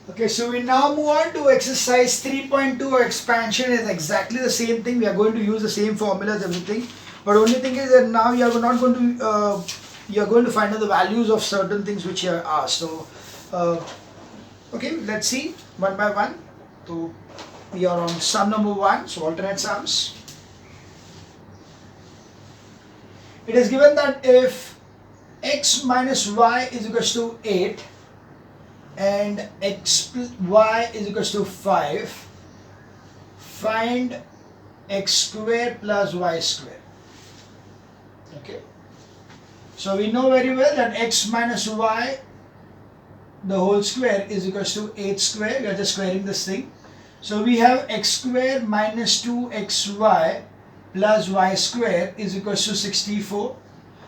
Okay, so we now move on to exercise 3.2. Expansion is exactly the same thing. We are going to use the same formulas, everything. But only thing is that now you are not going to you are going to find out the values of certain things which you are asked. So, okay, let's see one by one. So we are on sum number 1. So alternate sums. It is given that if x minus y is equals to 8 and y is equals to 5, find x square plus y square. Okay, so we know very well that x minus y the whole square is equals to 8 square. We are just squaring this thing. So we have x square minus 2xy plus y square is equals to 64.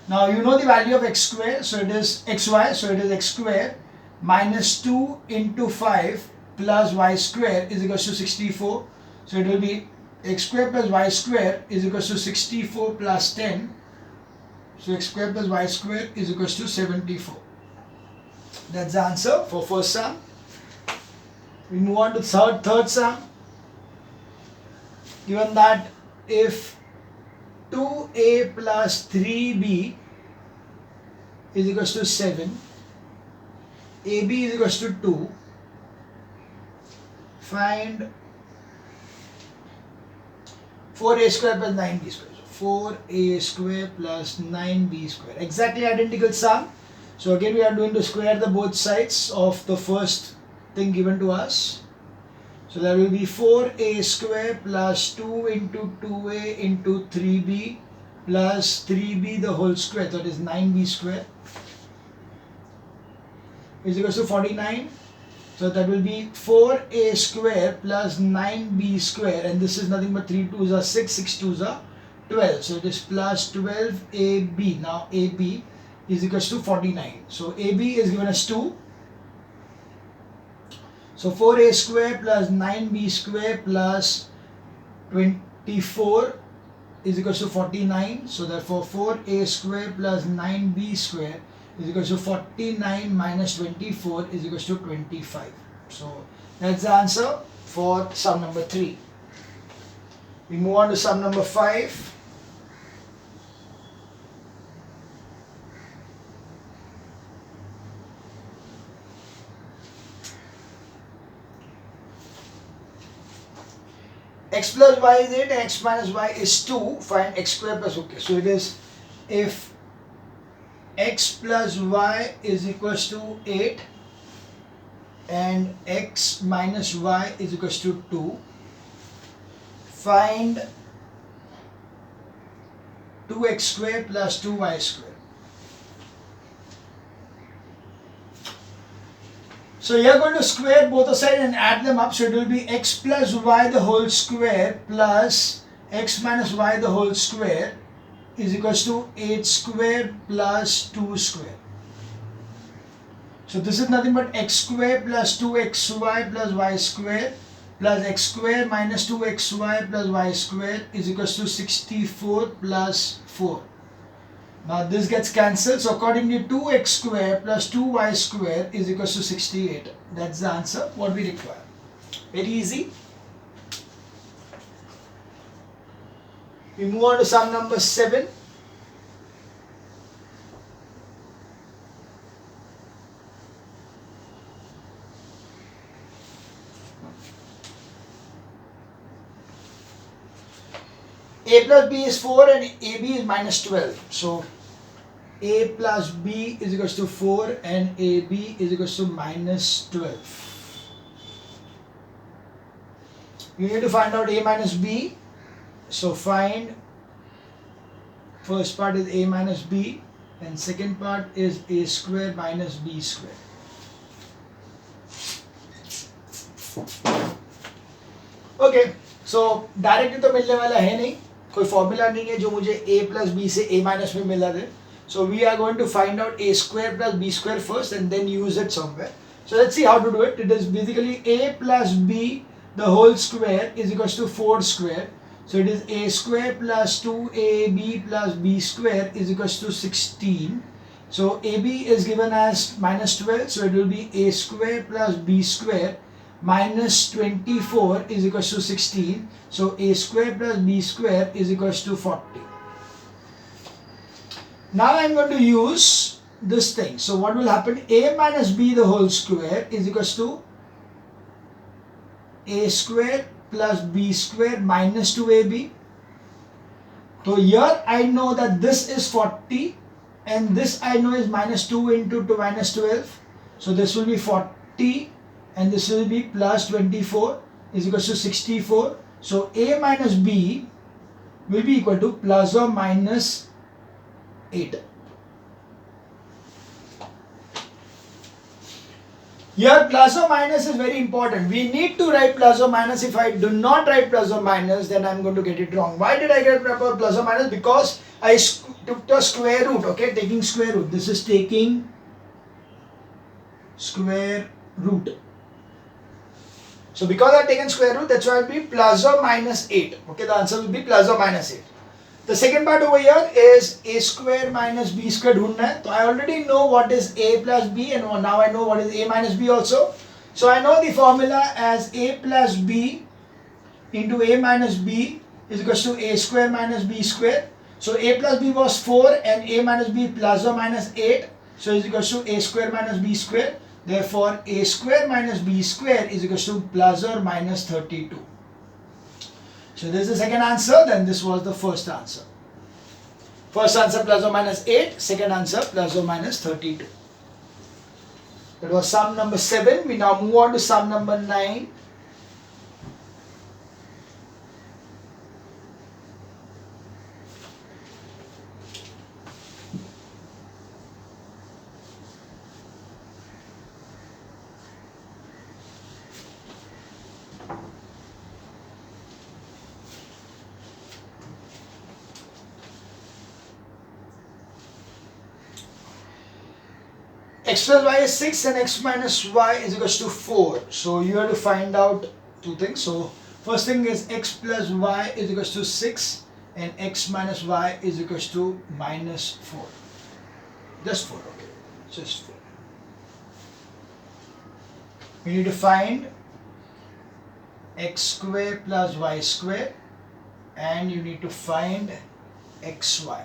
Now you know the value of x square, so it is xy, so it is x square minus 2 into 5 plus y square is equals to 64. So it will be x square plus y square is equals to 64 plus 10. So x square plus y square is equals to 74. That's the answer for first sum. We move on to third sum. Given that if 2a plus 3b is equals to 7, ab is equals to 2, find 4a square plus 9b square. So 4a square plus 9b square. Exactly identical sum. So again we are going to square the both sides of the first thing given to us. So that will be 4a square plus 2 into 2a into 3b plus 3b the whole square, that is 9b square, is equals to 49. So that will be 4a square plus 9b square, and this is nothing but 3 2s are 6, 6 2s are 12. So it is plus 12ab. Now ab is equals to 49. So ab is given as 2. So 4a square plus 9b square plus 24 is equals to 49. So therefore 4a square plus 9b square is equals to 49 minus 24 is equals to 25. So that's the answer for sum number 3. We move on to sum number 5. X plus y is 8 and x minus y is 2. Find x square plus, okay. So it is if x plus y is equals to 8 and x minus y is equals to 2, find 2x square plus 2y square. So you are going to square both the sides and add them up. So it will be x plus y the whole square plus x minus y the whole square is equals to 8 square plus 2 square. So this is nothing but x square plus 2xy plus y square plus x square minus 2xy plus y square is equals to 64 plus 4. Now this gets cancelled, so accordingly 2x square plus 2y square is equals to 68. That's the answer what we require. Very easy. We move on to sum number 7. A plus b is 4 and ab is minus 12. So a plus b is equals to 4 and ab is equals to minus 12. You need to find out a minus b. So find, first part is a minus b and second part is a square minus b square. Okay, so directly तो मिलने वाला है नहीं, कोई formula नहीं है जो मुझे a plus b से a minus में मिला दे. So we are going to find out a square plus b square first and then use it somewhere. So let's see how to do it. It is basically a plus b the whole square is equals to 4 square. So it is a square plus 2ab plus b square is equals to 16. So AB is given as minus 12, so it will be A square plus B square minus 24 is equals to 16. So A square plus B square is equals to 40. Now I'm going to use this thing. So what will happen? A minus B the whole square is equals to A square plus B square minus 2AB. So here I know that this is 40 and this I know is minus 2 into 2 minus 12. So this will be 40 and this will be plus 24 is equals to 64. So A minus B will be equal to plus or minus 8. Here plus or minus is very important. We need to write plus or minus. If I do not write plus or minus, then I'm going to get it wrong. Why did I get plus or minus? Because I took the square root, okay, taking square root. This is taking square root. So because I've taken square root, that's why it will be plus or minus 8. Okay, the answer will be plus or minus 8. The second part over here is A square minus B square ढूंढना है. So I already know what is A plus B and now I know what is A minus B also. So I know the formula as A plus B into A minus B is equals to A square minus B square. So A plus B was 4 and A minus B plus or minus 8. So is equals to A square minus B square. Therefore A square minus B square is equals to plus or minus 32. So this is the second answer, then this was the first answer. First answer plus or minus 8, second answer plus or minus 32. That was sum number 7. We now move on to sum number 9. X plus y is 6 and x minus y is equals to 4. So you have to find out two things. So first thing is x plus y is equals to 6 and x minus y is equals to minus 4. Just 4, okay. Just 4. We need to find x square plus y square and you need to find xy.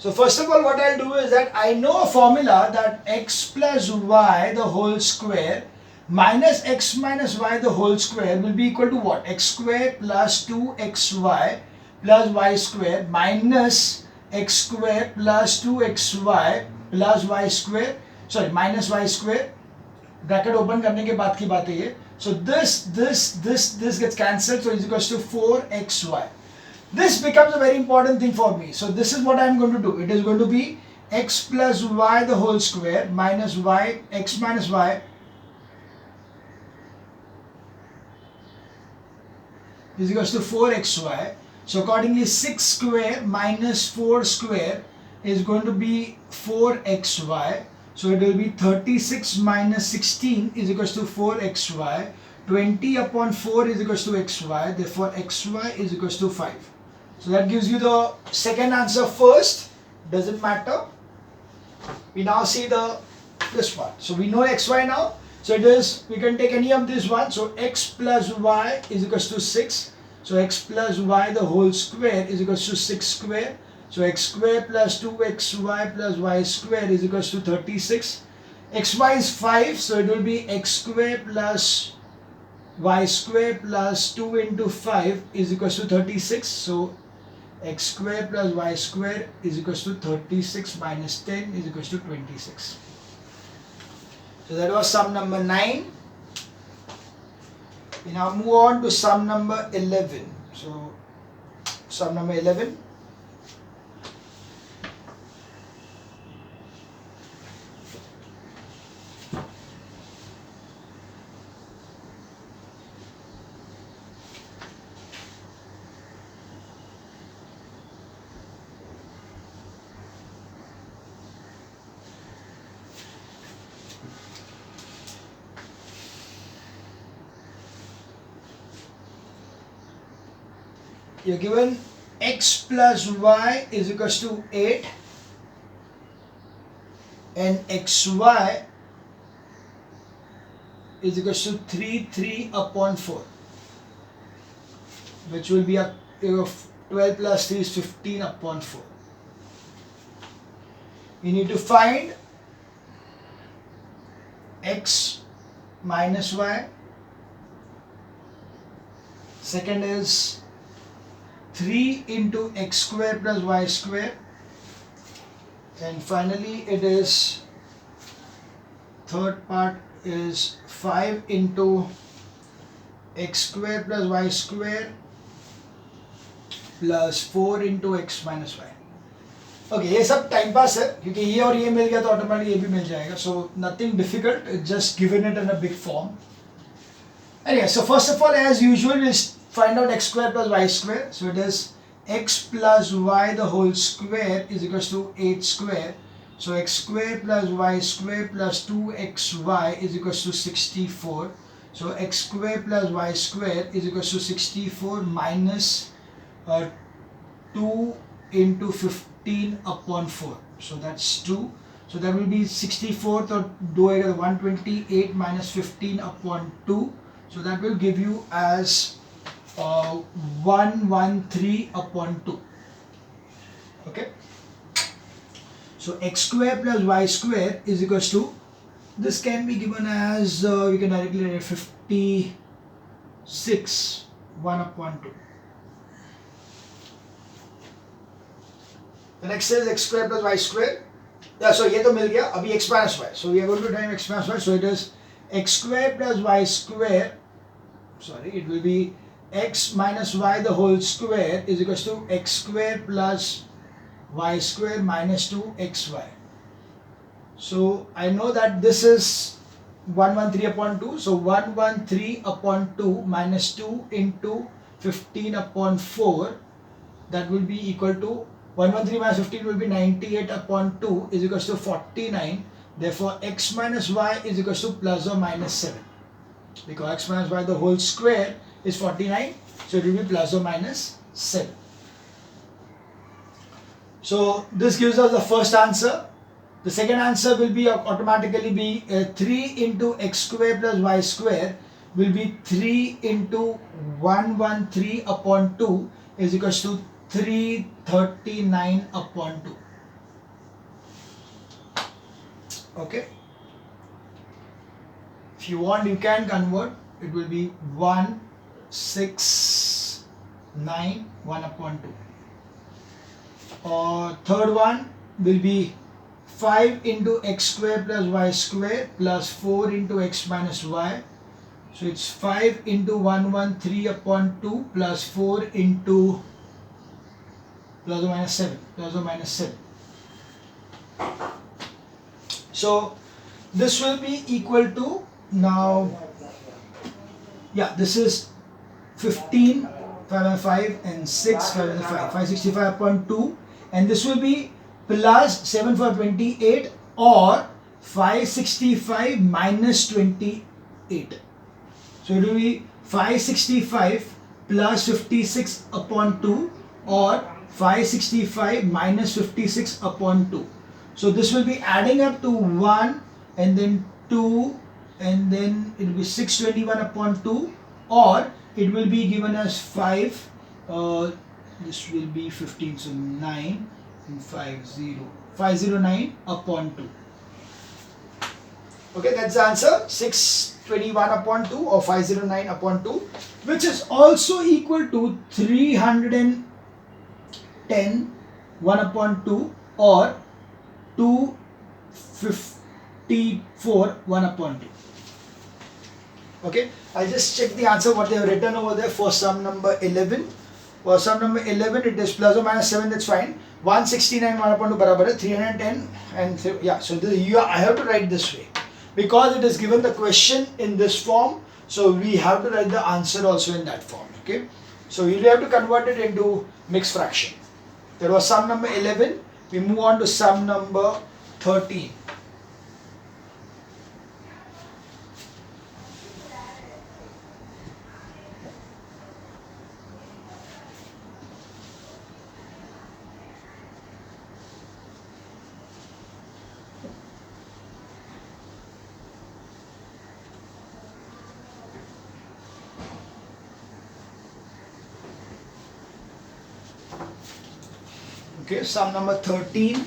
So first of all, what I'll do is that I know a formula that x plus y the whole square minus x minus y the whole square will be equal to what? X square plus 2xy plus y square minus x square plus 2xy plus y square, sorry, minus y square. Bracket open करने के बाद की बात है ये. So this gets cancelled, so it's equals to 4xy. This becomes a very important thing for me. So this is what I am going to do. It is going to be x plus y the whole square minus y, x minus y is equals to 4xy. So accordingly 6 square minus 4 square is going to be 4xy. So it will be 36 minus 16 is equals to 4xy. 20 upon 4 is equals to xy. Therefore xy is equals to 5. So that gives you the second answer first. Doesn't matter. We now see this one. So we know xy now. So it is, we can take any of this one. So x plus y is equals to 6. So x plus y the whole square is equals to 6 square. So x square plus 2xy plus y square is equals to 36. Xy is 5. So it will be x square plus y square plus 2 into 5 is equals to 36. So x square plus y square is equals to 36 minus 10 is equals to 26. So that was sum number 9. We now move on to sum number 11. So sum number 11. You're given x plus y is equals to 8 and xy is equals to 3 upon 4, which will be a 12 plus 3 is 15 upon 4. You need to find x minus y. Second is 3 into x square plus y square. And finally it is, third part is 5 into x square plus y square plus 4 into x minus y. Okay ये सब time pass है क्योंकि ये और ये मिल गया तो automatic ये भी मिल जाएगा. So nothing difficult, just given it in a big form. Anyway, so first of all, as usual, we'll find out x square plus y square. So it is x plus y the whole square is equals to 8 square. So x square plus y square plus 2xy is equals to 64. So x square plus y square is equals to 64 minus 2 into 15 upon 4. So that's 2. So that will be 64. So do 128 minus 15 upon 2. So that will give you as 113 upon 2. Okay. So x square plus y square is equals to, this can be given as we can directly write 56 1 upon 2. The next is x square plus y square. Yeah, so ये तो मिल गया. अभी x minus y. So we are going to time x minus y. So it is x square plus y square. Sorry, it will be x minus y the whole square is equals to x square plus y square minus 2xy. So I know that this is 113 upon 2. So 113 upon 2 minus 2 into 15 upon 4, that will be equal to 113 minus 15 will be 98 upon 2 is equals to 49. Therefore x minus y is equals to plus or minus 7. Because x minus y the whole square is 49. So it will be plus or minus 7. So this gives us the first answer. The second answer will be automatically be 3 into x square plus y square will be 3 into 113 upon 2 is equals to 339 upon 2. Okay. If you want, you can convert. It will be 169 1 upon 2. Or third one will be 5 into x square plus y square plus 4 into x minus y. So it's 5 into 113 upon 2 plus 4 into plus or minus 7. Plus or minus 7. So this will be equal to, now, yeah, this is 15, 5 and 5 and 6, 5 and 5, 565 upon 2, and this will be plus 7 for 28 or 565 minus 28. So it will be 565 plus 56 upon 2 or 565 minus 56 upon 2. So this will be adding up to 1 and then 2 and then it will be 621 upon 2, or it will be given as 5, this will be 15, so 9 and 509 upon 2. Okay, that's the answer, 621 upon 2 or 509 upon 2, which is also equal to 310 1 upon 2 or 254 1 upon 2. Okay, I'll just check the answer what they have written over there for sum number 11. For sum number 11, it is plus or minus 7, that's fine. 169 1 upon 2 barabar hai 310 and yeah, so this, I have to write this way because it is given the question in this form, so we have to write the answer also in that form. Okay, so you have to convert it into mixed fraction. That was sum number 11. We move on to sum number 13. Okay, sum number 13.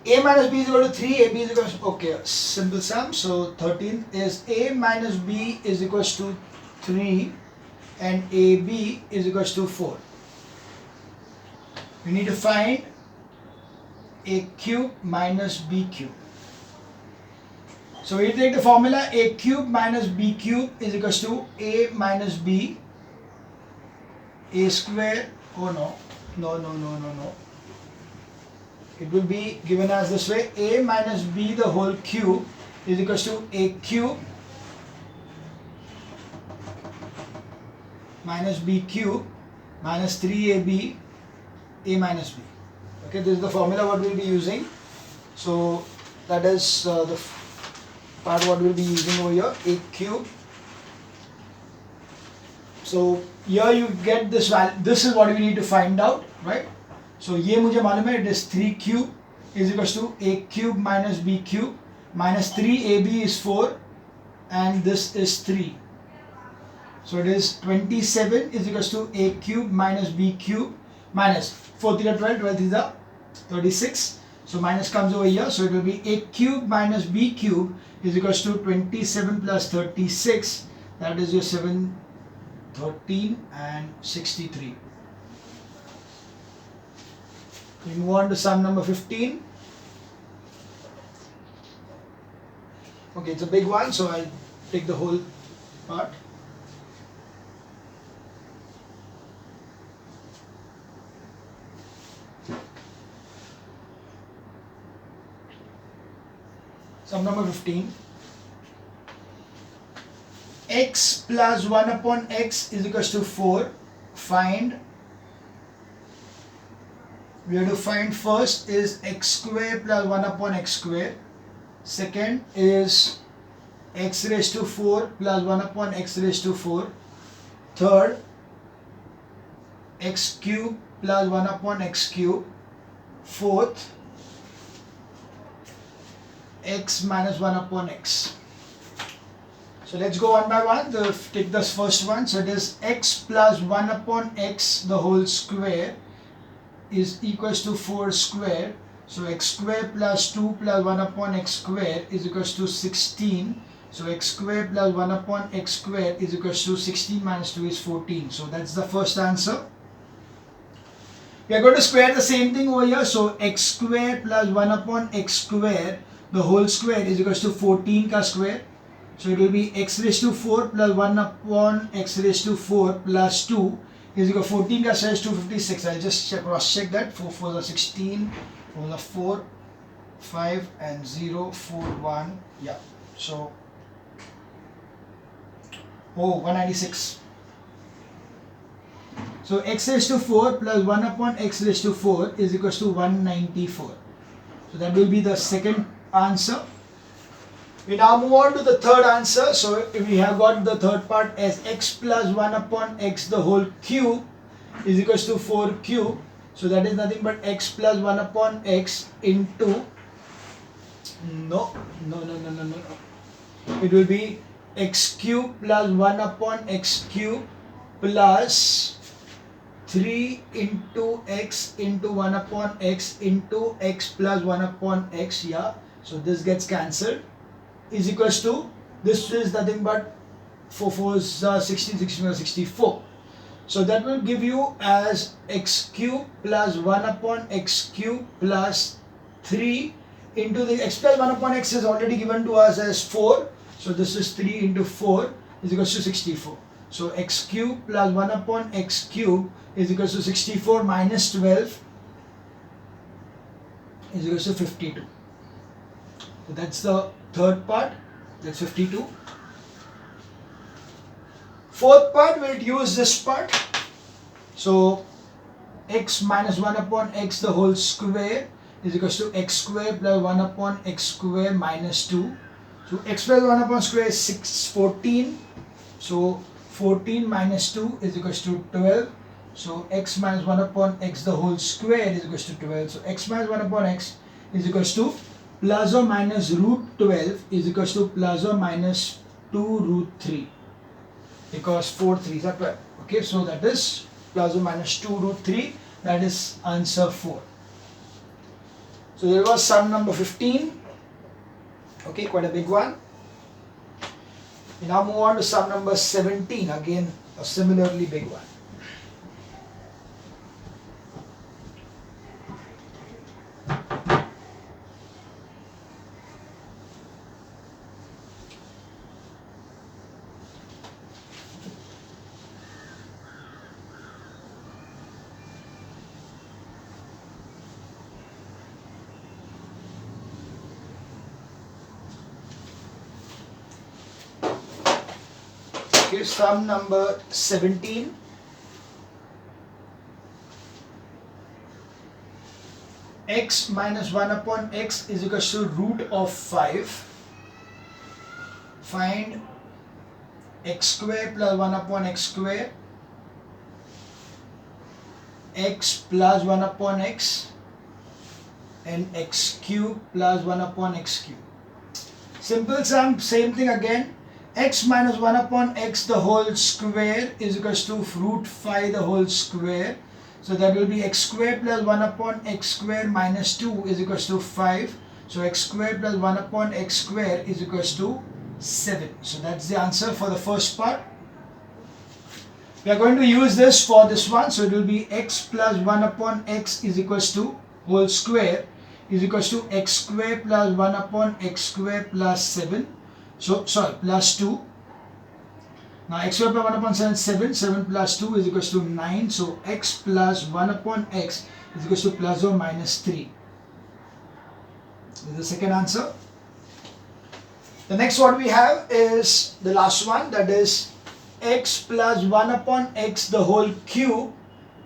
A minus B is equal to 3, AB is equal to, okay, simple sum. So 13 is A minus B is equal to 3 and AB is equal to 4. We need to find A cube minus B cube. So we take the formula A cube minus B cube is equal to A minus B, A square, oh no. It will be given as this way, A minus B the whole cube is equal to A cube minus B cube minus 3AB A minus B. Okay, this is the formula what we will be using. So that is the part what we will be using over here, A cube. So here you get this value, this is what we need to find out, right? So ये मुझे मालूम है, it is 3 cube is equals to A cube minus B cube minus 3AB is 4 and this is 3. So it is 27 is equals to A cube minus B cube minus 4 3 12, 12 is the 36. So minus comes over here. So it will be A cube minus B cube is equals to 27 plus 36. That is your 7, 13 and 63. We move on to sum number 15. Okay, it's a big one, so I'll take the whole part. Sum number 15. X plus 1 upon x is equals to 4. Find. We have to find first is x square plus 1 upon x square. Second is x raised to 4 plus 1 upon x raised to 4. Third, x cube plus 1 upon x cube. Fourth, x minus 1 upon x. So let's go one by one. Take this first one. So it is x plus 1 upon x the whole square is equals to 4 square. So x square plus 2 plus 1 upon x square is equals to 16. So x square plus 1 upon x square is equals to 16 minus 2 is 14. So that's the first answer. We are going to square the same thing over here. So x square plus 1 upon x square the whole square is equals to 14 ka square. So it will be x raised to 4 plus 1 upon x raised to 4 plus 2 is equal to 14 ka square is 256. I'll just cross check that. 4 4 is 16, 4 is 4, 5 and 0, 4, 1. Yeah. So 196. So x raised to 4 plus 1 upon x raised to 4 is equals to 194. So that will be the second answer. We now move on to the third answer. So we have got the third part as x plus 1 upon x the whole cube is equals to 4 cube. So that is nothing but x plus 1 upon x into no. It will be x cube plus 1 upon x cube plus 3 into x into 1 upon x into x plus 1 upon x. Yeah. So this gets cancelled. Is equals to, this is nothing but 4 4 is 16, 16 64. So that will give you as x cube plus 1 upon x cube plus 3 into the x plus 1 upon x is already given to us as 4. So this is 3 into 4 is equals to 64. So x cube plus 1 upon x cube is equals to 64 minus 12 is equals to 52. So that's the third part, that's 52. Fourth part, we'll use this part. So x minus 1 upon x the whole square is equals to x square plus 1 upon x square minus 2. So x plus 1 upon square is 14. So 14 minus 2 is equals to 12. So x minus 1 upon x the whole square is equals to 12. So x minus 1 upon x is equals to plus or minus root 12 is equals to plus or minus 2 root 3, because 4 3s are 12. Okay, so that is plus or minus 2 root 3. That is answer 4. So there was sum number 15. Okay, quite a big one. We now move on to sum number 17. Again, a similarly big one. Okay, sum number 17. X minus 1 upon x is equal to root of 5. Find x square plus 1 upon x square, x plus 1 upon x, and x cube plus 1 upon x cube. Simple sum, same thing again. X minus 1 upon x the whole square is equal to root 5 the whole square. So that will be x square plus 1 upon x square minus 2 is equal to 5. So x square plus 1 upon x square is equal to 7. So that's the answer for the first part. We are going to use this for this one. So it will be x plus 1 upon x is equal to whole square is equal to x square plus 1 upon x square plus 7. So, sorry, plus 2. Now, x square plus 1 upon 7 is 7. 7 plus 2 is equal to 9. So, x plus 1 upon x is equal to plus or minus 3. This is the second answer. The next what we have is the last one, that is x plus 1 upon x the whole cube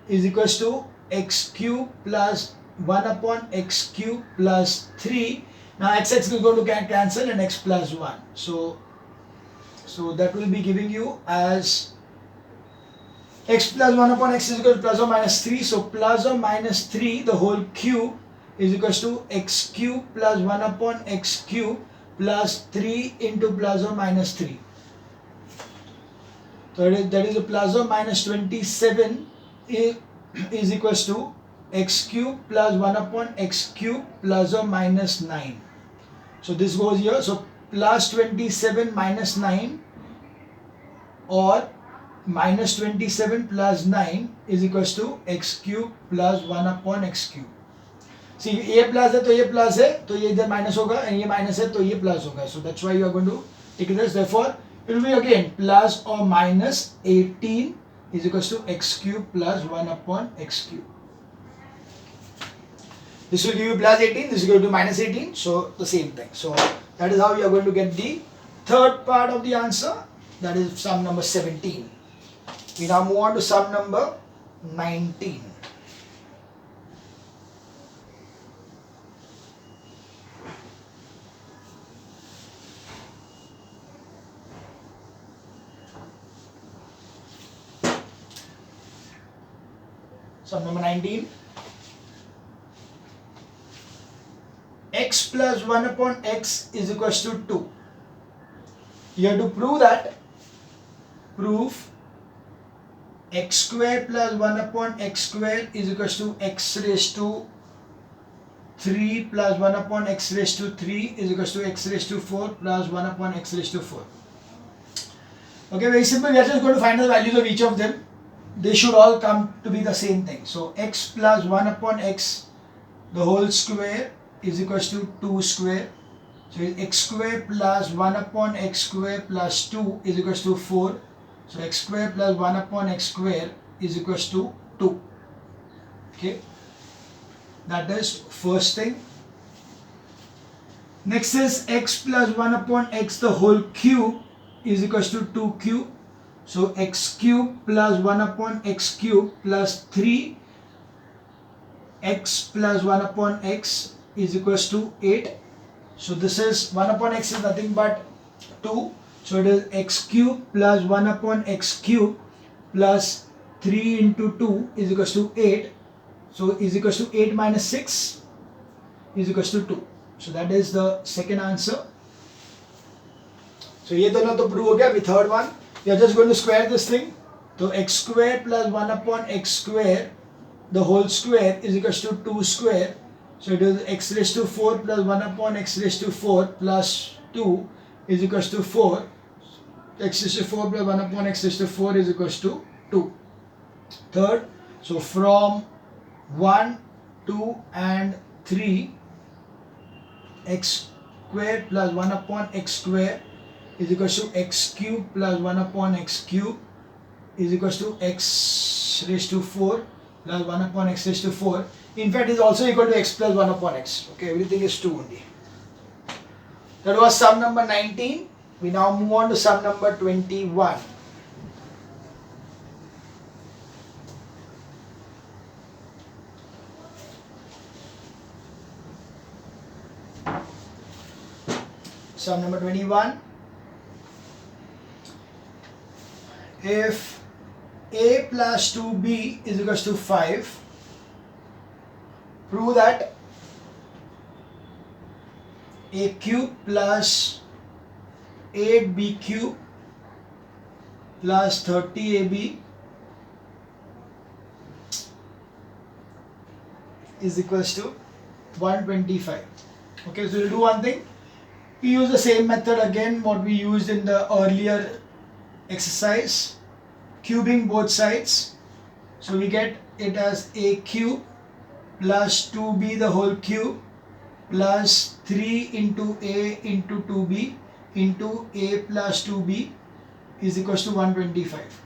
is equal to x cube plus 1 upon x cube plus 3. Now x is going to cancel and x plus 1. So that will be giving you as x plus 1 upon x is equal to plus or minus 3. So plus or minus 3 the whole cube is equal to x cube plus 1 upon x cube plus 3 into plus or minus 3. So that is a plus or minus 27 is equal to x cube plus 1 upon x cube plus or minus 9. So this goes here. So plus 27 minus 9 or minus 27 plus 9 is equal to x cube plus 1 upon x cube. See, ये plus है तो ये plus है तो ये इधर minus होगा and ये minus है तो ये plus होगा. So that's why you are going to take this. Therefore, it will be again plus or minus 18 is equal to x cube plus 1 upon x cube. This will give you plus 18, this will give you minus 18, so the same thing. So that is how you are going to get the third part of the answer, that is sum number 17. We now move on to sum number 19. Sum number 19. X plus 1 upon x is equal to 2. You have to prove that. Prove x square plus 1 upon x square is equal to x raised to 3 plus 1 upon x raised to 3 is equal to x raised to 4 plus 1 upon x raised to 4. Okay, very simple. We are just going to find the values of each of them. They should all come to be the same thing. So x plus 1 upon x the whole square is equal to 2 square. So x square plus 1 upon x square plus 2 is equal to 4. So x square plus 1 upon x square is equal to 2. Okay, that is first thing. Next is x plus 1 upon x the whole cube is equal to 2 cube. So x cube plus 1 upon x cube plus 3 x plus 1 upon x is equals to 8. So this is 1 upon x is nothing but 2. So it is x cube plus 1 upon x cube plus 3 into 2 is equals to 8. So is equals to 8 minus 6 is equals to 2. So that is the second answer. So ये दोनों तो prove हो गया. The third one, we are just going to square this thing. So x square plus 1 upon x square, the whole square is equals to 2 square. So it is x raised to 4 plus 1 upon x raised to 4 plus 2 is equals to 4. X raised to 4 plus 1 upon x raised to 4 is equals to 2. Third, so from 1, 2 and 3, x square plus 1 upon x square is equals to x cube plus 1 upon x cube is equals to x raised to 4 plus 1 upon x raised to 4. In fact, is also equal to x plus 1 upon x. Okay, everything is 2 only. That was sum number 19. We now move on to sum number 21. Sum number 21. If a plus 2b is equals to 5, prove that a cube plus 8b cube plus 30ab is equals to 125. Okay, so we'll do one thing. We use the same method again what we used in the earlier exercise, cubing both sides. So we get it as a cube plus 2b the whole cube plus 3 into a into 2b into a plus 2b is equals to 125.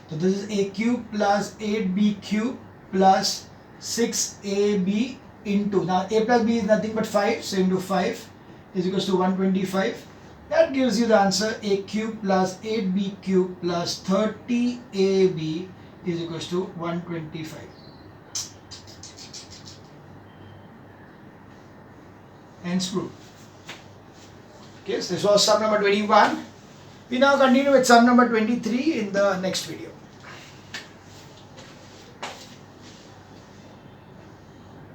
So this is a cube plus 8b cube plus 6ab into, now a plus b is nothing but 5, so into 5 is equals to 125. That gives you the answer, a cube plus 8b cube plus 30ab is equals to 125. Hence proved. Okay, so this was sum number 21. We now continue with sum number 23 in the next video.